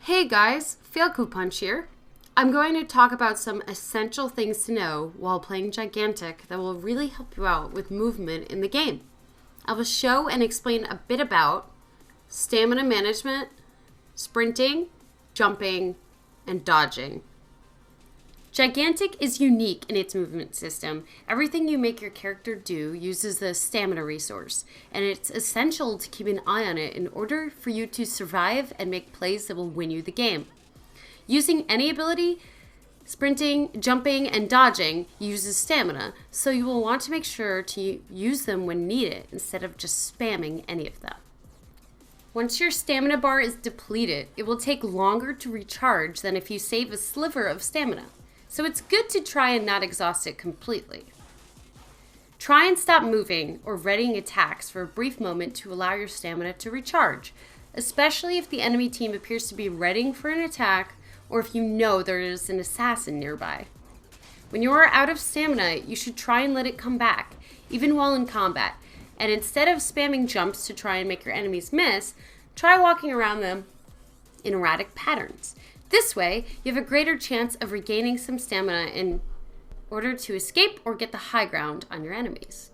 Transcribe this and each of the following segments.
Hey guys, FailcoPunch here. I'm going to talk about some essential things to know while playing Gigantic that will really help you out with movement in the game. I will show and explain a bit about stamina management, sprinting, jumping, and dodging. Gigantic is unique in its movement system. Everything you make your character do uses the stamina resource, and it's essential to keep an eye on it in order for you to survive and make plays that will win you the game. Using any ability, sprinting, jumping, and dodging uses stamina, so you will want to make sure to use them when needed instead of just spamming any of them. Once your stamina bar is depleted, it will take longer to recharge than if you save a sliver of stamina. So it's good to try and not exhaust it completely. Try and stop moving or readying attacks for a brief moment to allow your stamina to recharge, especially if the enemy team appears to be readying for an attack or if you know there is an assassin nearby. When you are out of stamina, you should try and let it come back, even while in combat, and instead of spamming jumps to try and make your enemies miss, try walking around them in erratic patterns. This way, you have a greater chance of regaining some stamina in order to escape or get the high ground on your enemies.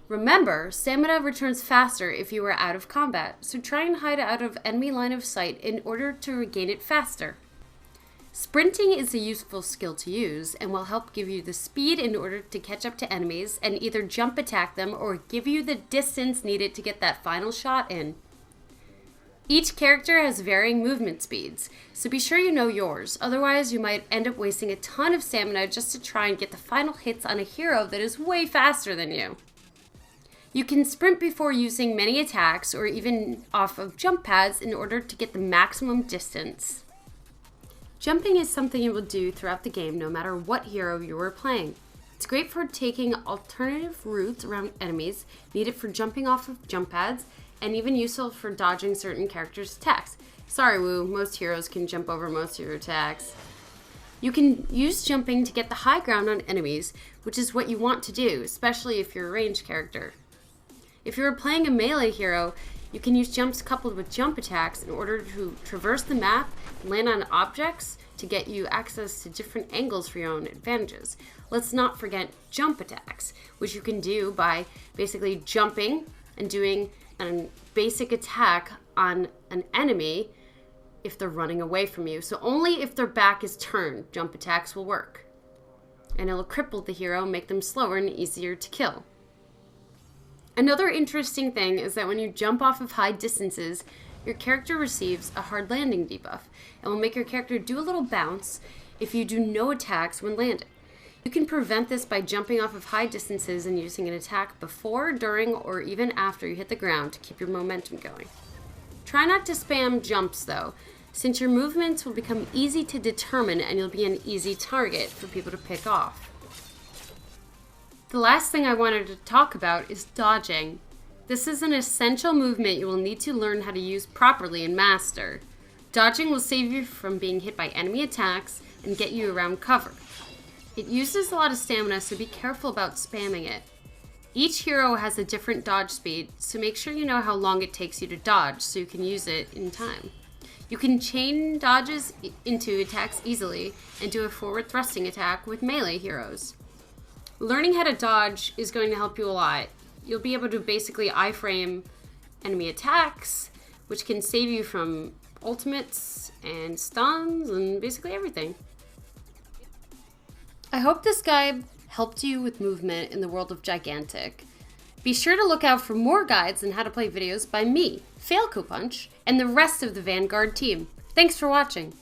Remember, stamina returns faster if you are out of combat, so try and hide out of enemy line of sight in order to regain it faster. Sprinting is a useful skill to use and will help give you the speed in order to catch up to enemies and either jump attack them or give you the distance needed to get that final shot in. Each character has varying movement speeds, so be sure you know yours, otherwise you might end up wasting a ton of stamina just to try and get the final hits on a hero that is way faster than you. You can sprint before using many attacks or even off of jump pads in order to get the maximum distance. Jumping is something you will do throughout the game no matter what hero you are playing. It's great for taking alternative routes around enemies, needed for jumping off of jump pads, and even useful for dodging certain characters' attacks. Sorry, Woo, most heroes can jump over most of your attacks. You can use jumping to get the high ground on enemies, which is what you want to do, especially if you're a ranged character. If you're playing a melee hero, you can use jumps coupled with jump attacks in order to traverse the map and land on objects to get you access to different angles for your own advantages. Let's not forget jump attacks, which you can do by basically jumping and doing a basic attack on an enemy if they're running away from you. So only if their back is turned, jump attacks will work. And it'll cripple the hero, make them slower and easier to kill. Another interesting thing is that when you jump off of high distances, your character receives a hard landing debuff and will make your character do a little bounce if you do no attacks when landing. You can prevent this by jumping off of high distances and using an attack before, during, or even after you hit the ground to keep your momentum going. Try not to spam jumps though, since your movements will become easy to determine and you'll be an easy target for people to pick off. The last thing I wanted to talk about is dodging. This is an essential movement you will need to learn how to use properly and master. Dodging will save you from being hit by enemy attacks and get you around cover. It uses a lot of stamina, so be careful about spamming it. Each hero has a different dodge speed, so make sure you know how long it takes you to dodge so you can use it in time. You can chain dodges into attacks easily and do a forward thrusting attack with melee heroes. Learning how to dodge is going to help you a lot. You'll be able to basically iframe enemy attacks, which can save you from ultimates and stuns and basically everything. I hope this guide helped you with movement in the world of Gigantic. Be sure to look out for more guides on how to play videos by me, FailcoPunch, and the rest of the Vanguard team. Thanks for watching.